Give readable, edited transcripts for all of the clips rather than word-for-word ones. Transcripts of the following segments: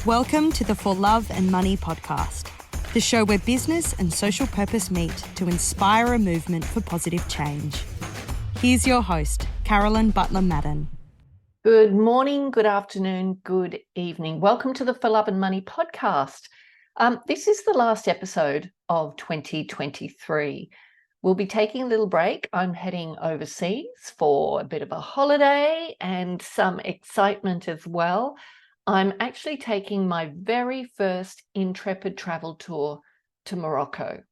Welcome to the For Love and Money podcast, the show where business and social purpose meet to inspire a movement for positive change. Here's your host, Carolyn Butler-Madden. Good morning, good afternoon, good evening. Welcome to the For Love and Money podcast. This is the last episode of 2023. We'll be taking a little break. I'm heading overseas for a bit of a holiday and some excitement as well. I'm actually taking my very first intrepid travel tour to Morocco,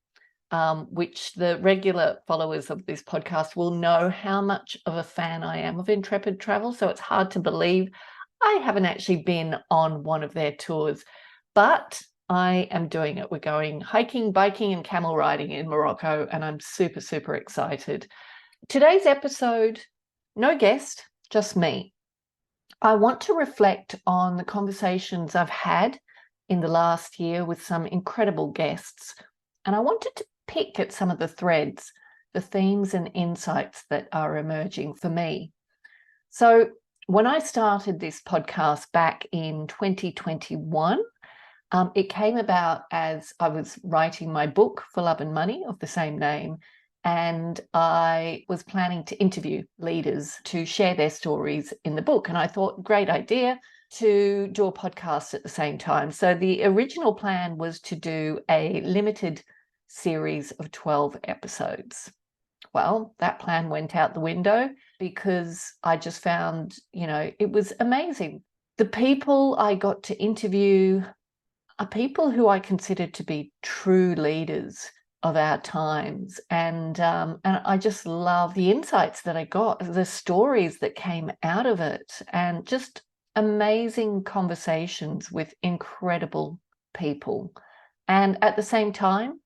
which the regular followers of this podcast will know how much of a fan I am of intrepid travel. So it's hard to believe I haven't actually been on one of their tours, but I am doing it. We're going hiking, biking, and camel riding in Morocco, and I'm super, super excited. Today's episode, no guest, just me. I want to reflect on the conversations I've had in the last year with some incredible guests, and I wanted to pick at some of the threads, the themes and insights that are emerging for me. So when I started this podcast back in 2021, it came about as I was writing my book, For Love and Money, of the same name, and I was planning to interview leaders to share their stories in the book. And I thought, great idea to do a podcast at the same time. So the original plan was to do a limited series of 12 episodes. Well, that plan went out the window because I just found, it was amazing. The people I got to interview are people who I consider to be true leaders of our times. And I just love the insights that I got, the stories that came out of it, and just amazing conversations with incredible people. And at the same time,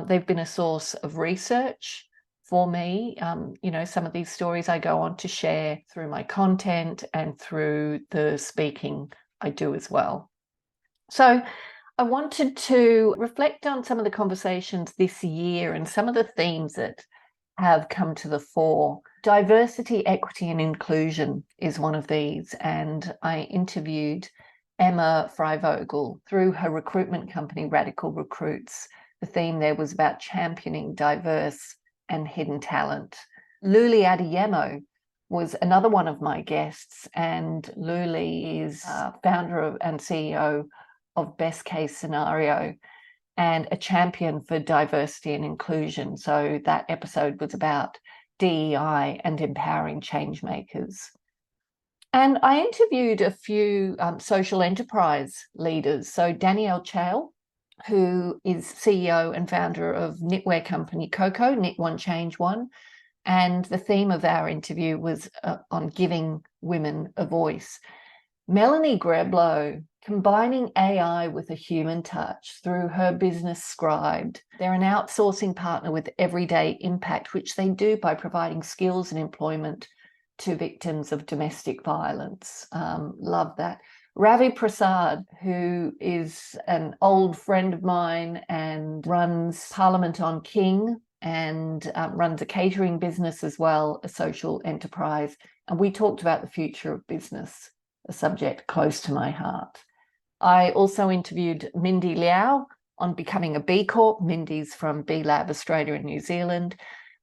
they've been a source of research for me. Some of these stories I go on to share through my content and through the speaking I do as well. So I wanted to reflect on some of the conversations this year and some of the themes that have come to the fore. Diversity, equity, and inclusion is one of these. And I interviewed Emma Freivogel through her recruitment company, Radical Recruits. The theme there was about championing diverse and hidden talent. Luli Adeyemo was another one of my guests, and Luli is founder and CEO of Best Case Scenario and a champion for diversity and inclusion. So that episode was about DEI and empowering change makers. And I interviewed a few social enterprise leaders. So Danielle Chale, who is CEO and founder of knitwear company Coco, Knit One, Change One. And the theme of our interview was on giving women a voice. Melanie Greblow, combining AI with a human touch through her business Scribed. They're an outsourcing partner with Everyday Impact, which they do by providing skills and employment to victims of domestic violence. Love that. Ravi Prasad, who is an old friend of mine and runs Parliament on King and runs a catering business as well, a social enterprise. And we talked about the future of business, a subject close to my heart. I also interviewed Mindy Liao on becoming a BCorp. Mindy's from B Lab Australia and New Zealand.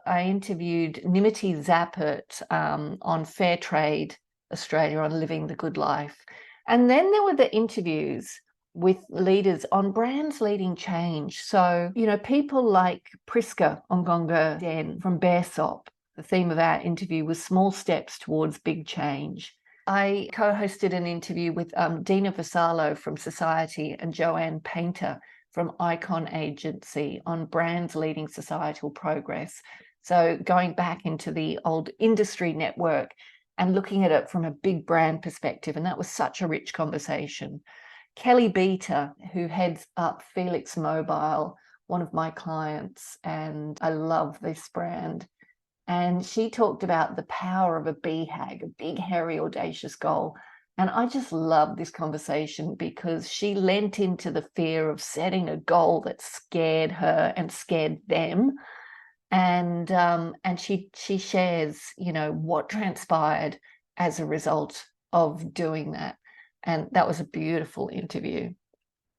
I interviewed Nimiti Zappert on Fair Trade Australia, on living the good life. And then there were the interviews with leaders on brands leading change. So, people like Priska Ongonga Den from Bearsop. The theme of our interview was small steps towards big change. I co-hosted an interview with Dina Vassallo from Society and Joanne Painter from Icon Agency on brands leading societal progress. So going back into the old industry network and looking at it from a big brand perspective. And that was such a rich conversation. Kelly Beater, who heads up Felix Mobile, one of my clients, and I love this brand. And she talked about the power of a BHAG, a big, hairy, audacious goal. And I just love this conversation because she lent into the fear of setting a goal that scared her and scared them. And she shares, what transpired as a result of doing that. And that was a beautiful interview.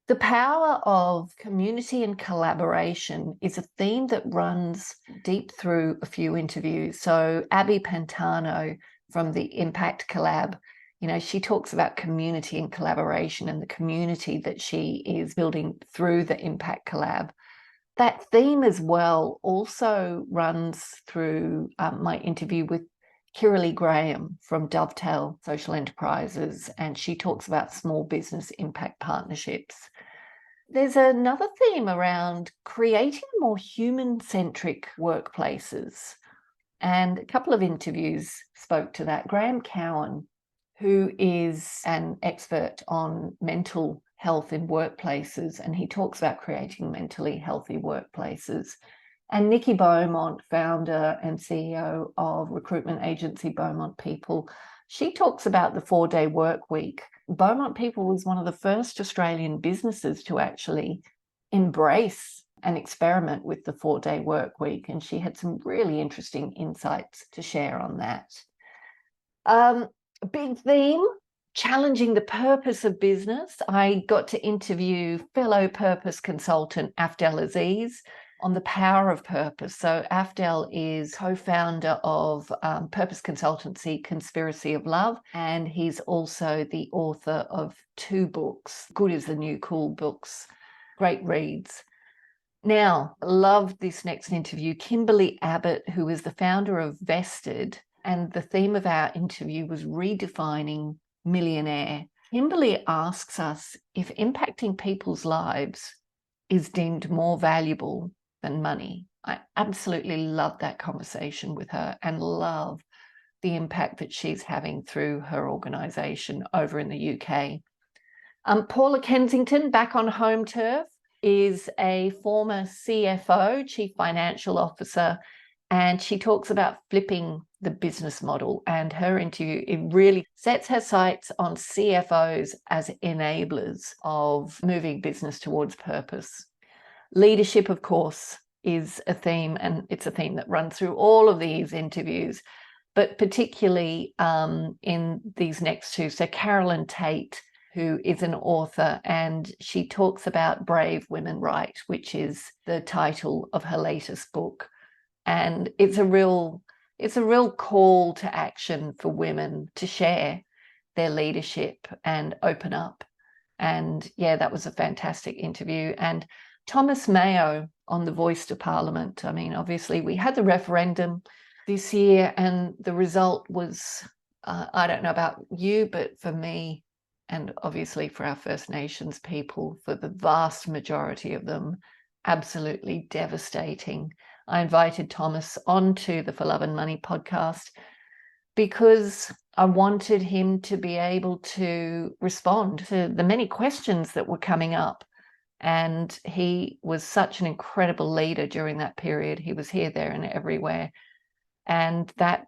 The power of community and collaboration is a theme that runs deep through a few interviews. So Abby Pantano from the Impact Collab, she talks about community and collaboration and the community that she is building through the Impact Collab. That theme as well also runs through my interview with Kiralee Graham from Dovetail Social Enterprises, and she talks about small business impact partnerships. There's another theme around creating more human-centric workplaces, and a couple of interviews spoke to that. Graham Cowan, who is an expert on mental health in workplaces, and he talks about creating mentally healthy workplaces. And Nikki Beaumont, founder and CEO of recruitment agency Beaumont People, she talks about the 4-day work week. Beaumont People was one of the first Australian businesses to actually embrace and experiment with the 4-day work week, and she had some really interesting insights to share on that. A big theme, challenging the purpose of business. I got to interview fellow purpose consultant Afdel Aziz on the power of purpose. So Afdel is co-founder of purpose consultancy Conspiracy of Love, and he's also the author of 2 books, Good is the New Cool books, great reads. Now, love this next interview. Kimberly Abbott, who is the founder of Vested, and the theme of our interview was redefining millionaire. Kimberly asks us if impacting people's lives is deemed more valuable than money. I absolutely love that conversation with her and love the impact that she's having through her organisation over in the UK. Paula Kensington, back on home turf, is a former CFO, Chief Financial Officer, and she talks about flipping the business model. And her interview, it really sets her sights on CFOs as enablers of moving business towards purpose. Leadership, of course, is a theme, and it's a theme that runs through all of these interviews, but particularly in these next 2. So Carolyn Tate, who is an author, and she talks about Brave Women Write, which is the title of her latest book. And it's a real call to action for women to share their leadership and open up. And yeah, that was a fantastic interview. And Thomas Mayo on the Voice to Parliament. I mean, obviously we had the referendum this year, and the result was, I don't know about you, but for me, and obviously for our First Nations people, for the vast majority of them, absolutely devastating. I invited Thomas onto the For Love and Money podcast because I wanted him to be able to respond to the many questions that were coming up. And he was such an incredible leader during that period. He was here, there, and everywhere. And that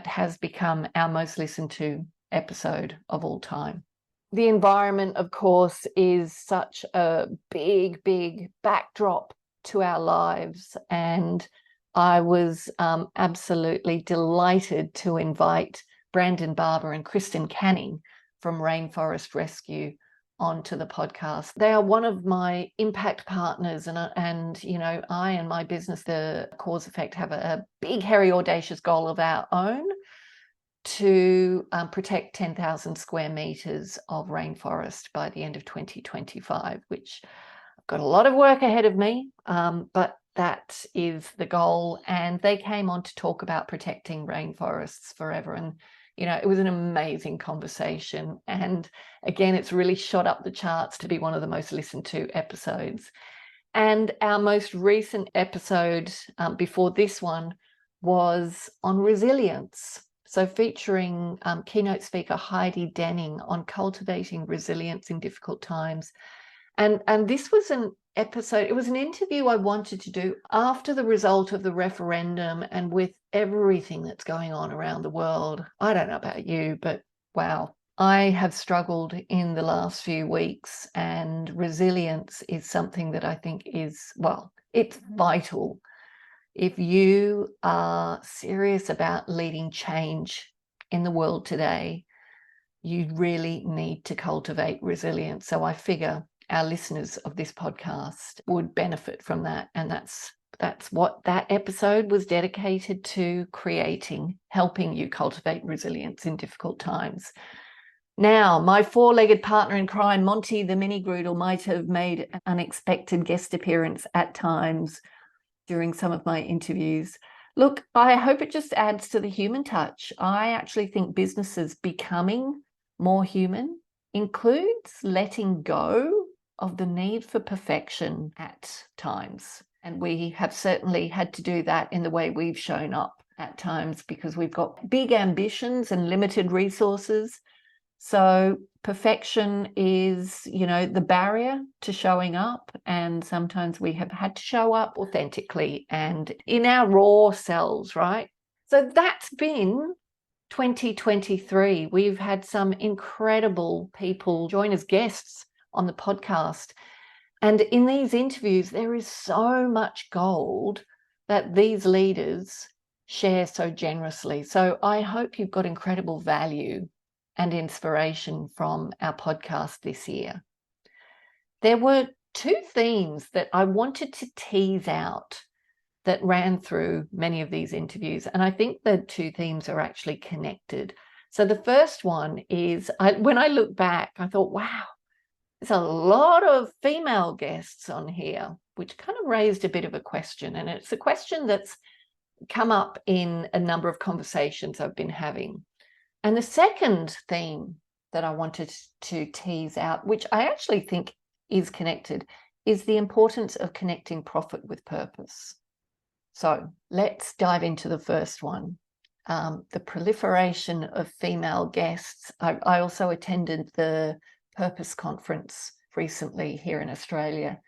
has become our most listened to episode of all time. The environment, of course, is such a big, big backdrop to our lives. And I was absolutely delighted to invite Brandon Barber and Kristen Canning from Rainforest Rescue onto the podcast. They are one of my impact partners, and I and my business, the Cause Effect, have a big, hairy, audacious goal of our own to protect 10,000 square meters of rainforest by the end of 2025, which I've got a lot of work ahead of me, but that is the goal. And they came on to talk about protecting rainforests forever. And it was an amazing conversation. And again, it's really shot up the charts to be one of the most listened to episodes. And our most recent episode before this one was on resilience. So featuring keynote speaker Heidi Denning on cultivating resilience in difficult times. And this was an episode, it was an interview I wanted to do after the result of the referendum and with everything that's going on around the world. I don't know about you, but wow, I have struggled in the last few weeks, and resilience is something that I think is, well, it's vital. If you are serious about leading change in the world today, you really need to cultivate resilience. So I figure our listeners of this podcast would benefit from that. And that's what that episode was dedicated to, creating, helping you cultivate resilience in difficult times. Now, my four-legged partner in crime, Monty the Mini Groodle, might have made an unexpected guest appearance at times during some of my interviews. Look, I hope it just adds to the human touch. I actually think businesses becoming more human includes letting go of the need for perfection at times. And we have certainly had to do that in the way we've shown up at times, because we've got big ambitions and limited resources. So perfection is, the barrier to showing up. And sometimes we have had to show up authentically and in our raw selves, right? So that's been 2023. We've had some incredible people join as guests on the podcast. And in these interviews, there is so much gold that these leaders share so generously. So I hope you've got incredible value and inspiration from our podcast this year. There were two themes that I wanted to tease out that ran through many of these interviews, and I think the two themes are actually connected. So the first one is, when I look back, I thought, wow, there's a lot of female guests on here, which kind of raised a bit of a question. And it's a question that's come up in a number of conversations I've been having. And the second theme that I wanted to tease out, which I actually think is connected, is the importance of connecting profit with purpose. So let's dive into the first one. The proliferation of female guests. I also attended the Purpose Conference recently here in Australia.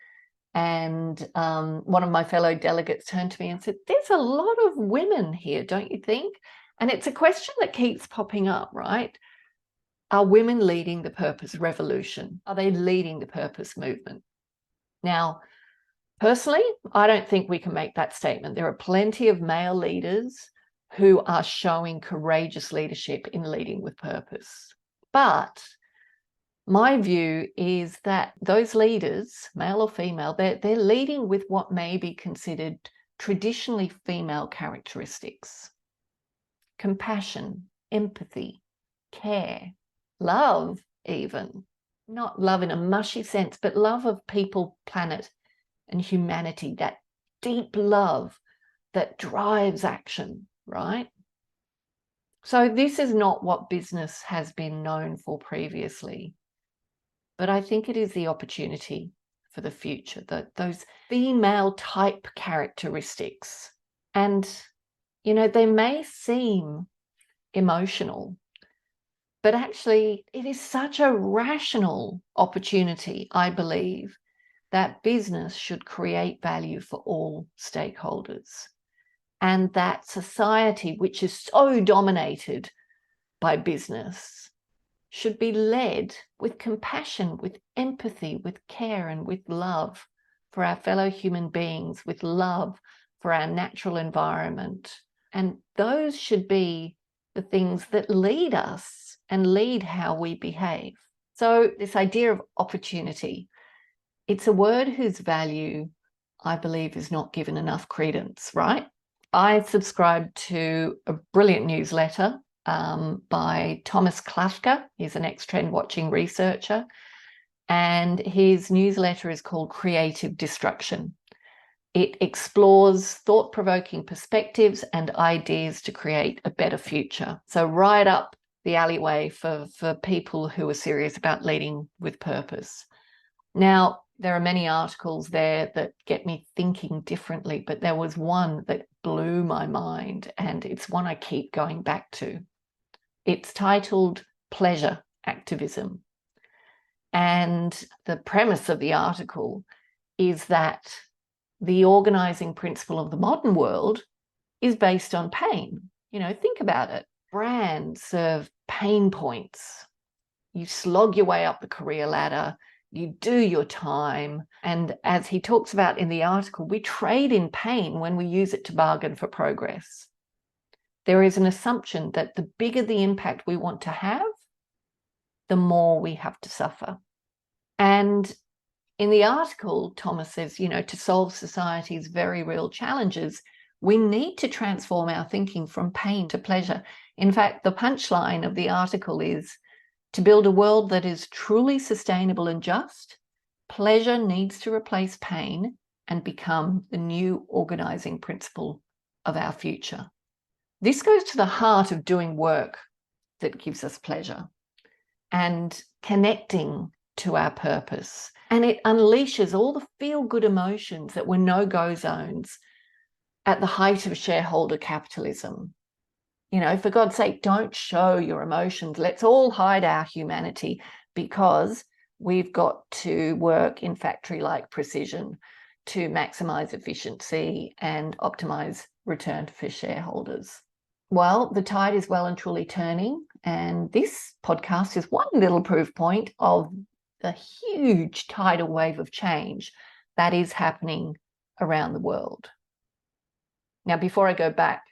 And one of my fellow delegates turned to me and said, there's a lot of women here, don't you think? And it's a question that keeps popping up, right? Are women leading the purpose revolution? Are they leading the purpose movement? Now, personally, I don't think we can make that statement. There are plenty of male leaders who are showing courageous leadership in leading with purpose. But my view is that those leaders, male or female, they're leading with what may be considered traditionally female characteristics: compassion, empathy, care, love even. Not love in a mushy sense, but love of people, planet, and humanity, that deep love that drives action, right? So this is not what business has been known for previously, but I think it is the opportunity for the future, those female type characteristics. And, they may seem emotional, but actually it is such a rational opportunity, I believe, that business should create value for all stakeholders. And that society, which is so dominated by business, should be led with compassion, with empathy, with care, and with love for our fellow human beings, with love for our natural environment. And those should be the things that lead us and lead how we behave. So this idea of opportunity, it's a word whose value, I believe, is not given enough credence, right? I subscribe to a brilliant newsletter by Thomas Klafka. He's an ex-trend watching researcher, and his newsletter is called Creative Destruction. It explores thought-provoking perspectives and ideas to create a better future. So right up the alleyway for people who are serious about leading with purpose. Now, there are many articles there that get me thinking differently, but there was one that blew my mind, and it's one I keep going back to. It's titled Pleasure Activism. And the premise of the article is that the organizing principle of the modern world is based on pain. Think about it. Brands serve pain points. You slog your way up the career ladder, you do your time. And as he talks about in the article, we trade in pain when we use it to bargain for progress. There is an assumption that the bigger the impact we want to have, the more we have to suffer. And in the article, Thomas says, to solve society's very real challenges, we need to transform our thinking from pain to pleasure. In fact, the punchline of the article is, to build a world that is truly sustainable and just, pleasure needs to replace pain and become the new organizing principle of our future. This goes to the heart of doing work that gives us pleasure and connecting to our purpose. And it unleashes all the feel-good emotions that were no-go zones at the height of shareholder capitalism. For God's sake, don't show your emotions. Let's all hide our humanity, because we've got to work in factory-like precision to maximize efficiency and optimize return for shareholders. Well, the tide is well and truly turning, and this podcast is one little proof point of the huge tidal wave of change that is happening around the world. Now, before I go back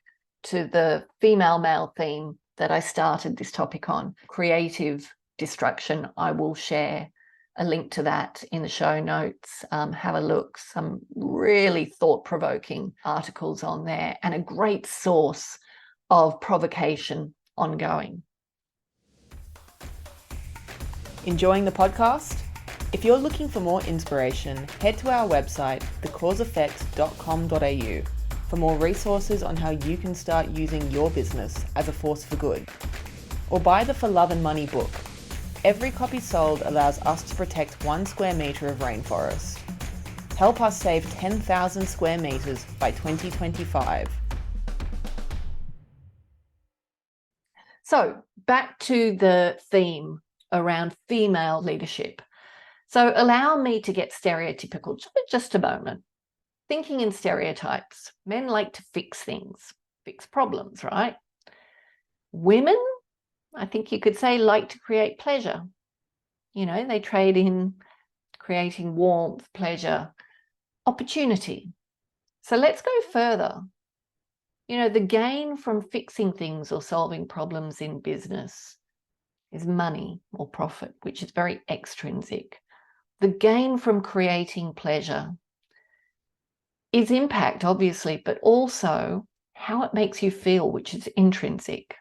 to the female-male theme that I started this topic on, creative destruction, I will share a link to that in the show notes. Have a look, some really thought-provoking articles on there, and a great source of provocation ongoing. Enjoying the podcast? If you're looking for more inspiration, head to our website, thecauseeffect.com.au, for more resources on how you can start using your business as a force for good. Or buy the For Love and Money book. Every copy sold allows us to protect 1 square metre of rainforest. Help us save 10,000 square metres by 2025. So back to the theme around female leadership. So allow me to get stereotypical just a moment. Thinking in stereotypes, men like to fix things, fix problems, right? Women, I think you could say, like to create pleasure. They trade in creating warmth, pleasure, opportunity. So let's go further. The gain from fixing things or solving problems in business is money or profit, which is very extrinsic. The gain from creating pleasure is impact, obviously, but also how it makes you feel, which is intrinsic.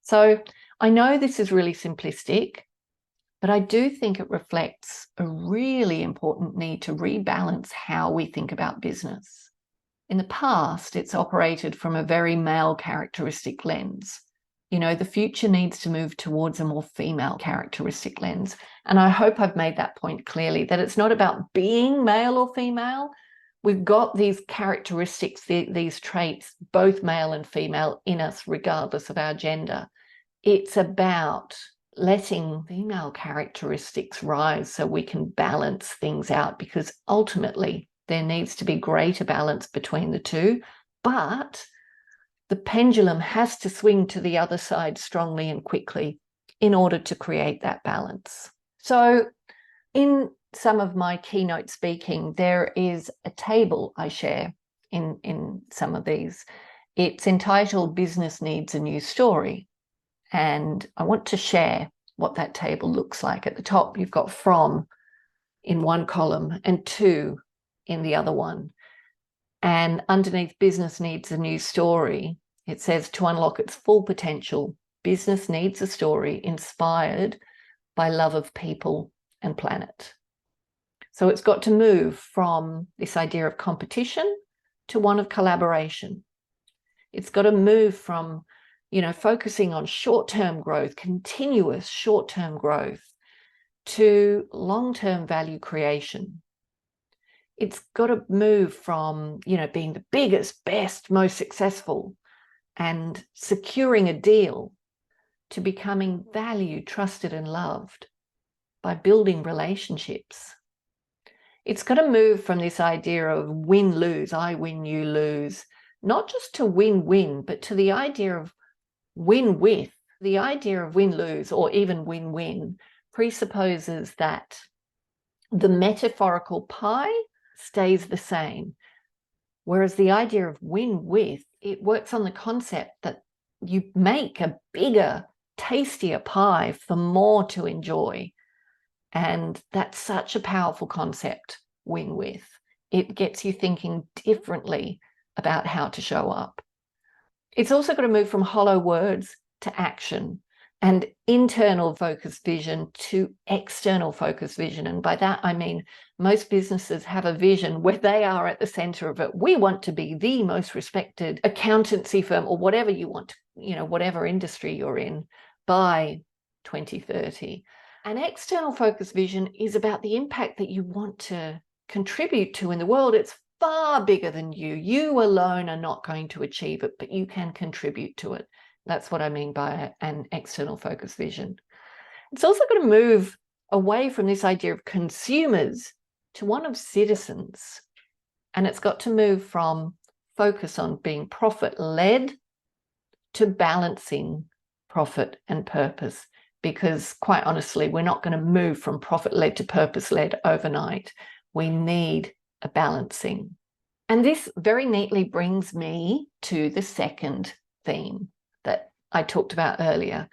So I know this is really simplistic, but I do think it reflects a really important need to rebalance how we think about business. In the past, it's operated from a very male characteristic lens. The future needs to move towards a more female characteristic lens. And I hope I've made that point clearly, that it's not about being male or female. We've got these characteristics, these traits, both male and female, in us, regardless of our gender. It's about letting female characteristics rise so we can balance things out, because ultimately there needs to be greater balance between the two. But the pendulum has to swing to the other side strongly and quickly in order to create that balance. So in some of my keynote speaking, there is a table I share in some of these. It's entitled Business Needs a New Story. And I want to share what that table looks like. At the top, you've got from in one column and to in the other one. And underneath business needs a new story, it says, to unlock its full potential, business needs a story inspired by love of people and planet. So it's got to move from this idea of competition to one of collaboration. It's got to move from, focusing on short-term growth, continuous short-term growth, to long-term value creation. It's got to move from, being the biggest, best, most successful and securing a deal to becoming valued, trusted, and loved by building relationships. It's got to move from this idea of win-lose, I win, you lose, not just to win-win, but to the idea of win-with. The idea of win-lose or even win-win presupposes that the metaphorical pie stays the same, whereas the idea of win-with, it works on the concept that you make a bigger tastier pie for more to enjoy. And that's such a powerful concept, win with. It gets you thinking differently about how to show up. It's also got to move from hollow words to action, and internal focused vision to external focused vision. And by that, I mean, most businesses have a vision where they are at the center of it. We want to be the most respected accountancy firm, or whatever you want, whatever industry you're in, by 2030. An external focused vision is about the impact that you want to contribute to in the world. It's far bigger than you. You alone are not going to achieve it, but you can contribute to it. That's what I mean by an external focused vision. It's also going to move away from this idea of consumers to one of citizens. And it's got to move from focus on being profit-led to balancing profit and purpose. Because quite honestly, we're not going to move from profit-led to purpose-led overnight. We need a balancing. And this very neatly brings me to the second theme that I talked about earlier,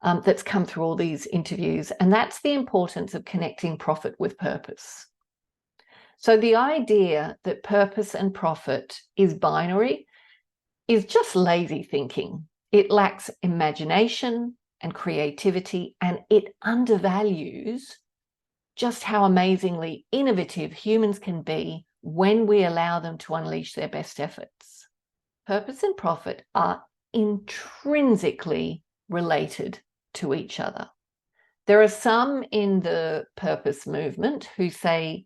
that's come through all these interviews, and that's the importance of connecting profit with purpose. So the idea that purpose and profit is binary is just lazy thinking. It lacks imagination and creativity, and it undervalues just how amazingly innovative humans can be when we allow them to unleash their best efforts. Purpose and profit are intrinsically related to each other. There are some in the purpose movement who say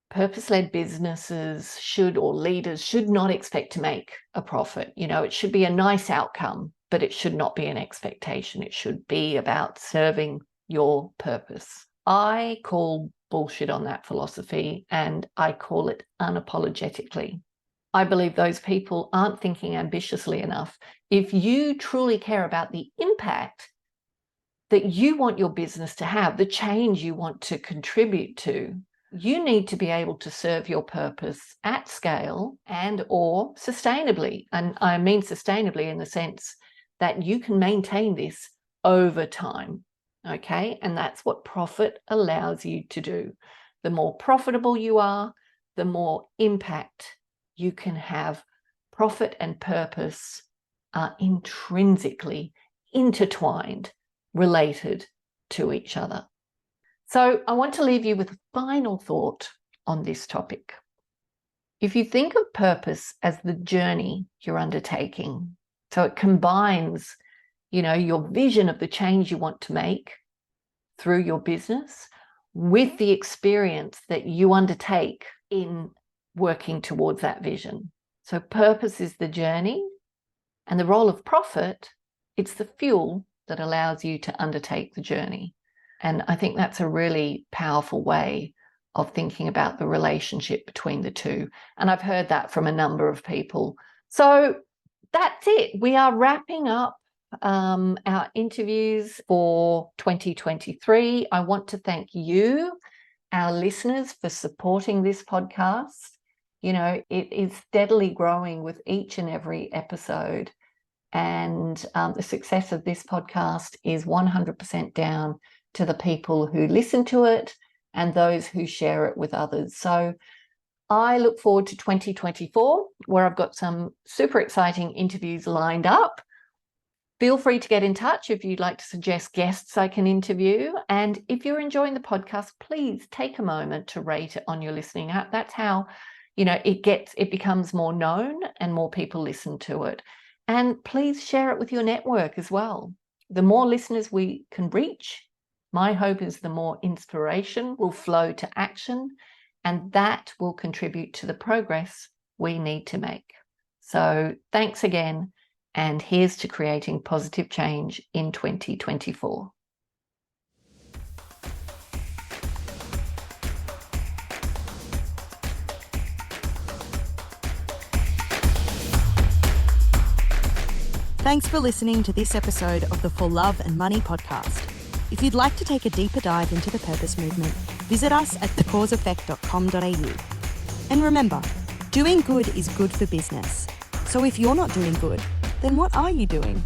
purpose-led businesses or leaders should not expect to make a profit. It should be a nice outcome, but it should not be an expectation. It should be about serving your purpose. I call bullshit on that philosophy, and I call it unapologetically. I believe those people aren't thinking ambitiously enough. If you truly care about the impact that you want your business to have, the change you want to contribute to, you need to be able to serve your purpose at scale and or sustainably. And I mean sustainably in the sense that you can maintain this over time, okay? And that's what profit allows you to do. The more profitable you are, the more impact you can have. Profit and purpose are intrinsically intertwined, related to each other. So I want to leave you with a final thought on this topic. If you think of purpose as the journey you're undertaking, so it combines, your vision of the change you want to make through your business with the experience that you undertake in working towards that vision. So purpose is the journey, and the role of profit, it's the fuel that allows you to undertake the journey. And I think that's a really powerful way of thinking about the relationship between the two. And I've heard that from a number of people. So that's it. We are wrapping up our interviews for 2023. I want to thank you, our listeners, for supporting this podcast. It is steadily growing with each and every episode. And the success of this podcast is 100% down to the people who listen to it and those who share it with others. So I look forward to 2024, where I've got some super exciting interviews lined up. Feel free to get in touch if you'd like to suggest guests I can interview. And if you're enjoying the podcast, please take a moment to rate it on your listening app. That's how, it becomes more known and more people listen to it. And please share it with your network as well. The more listeners we can reach, my hope is the more inspiration will flow to action, and that will contribute to the progress we need to make. So thanks again, and here's to creating positive change in 2024. Thanks for listening to this episode of the For Love and Money podcast. If you'd like to take a deeper dive into the purpose movement, visit us at thecauseeffect.com.au. And remember, doing good is good for business. So if you're not doing good, then what are you doing?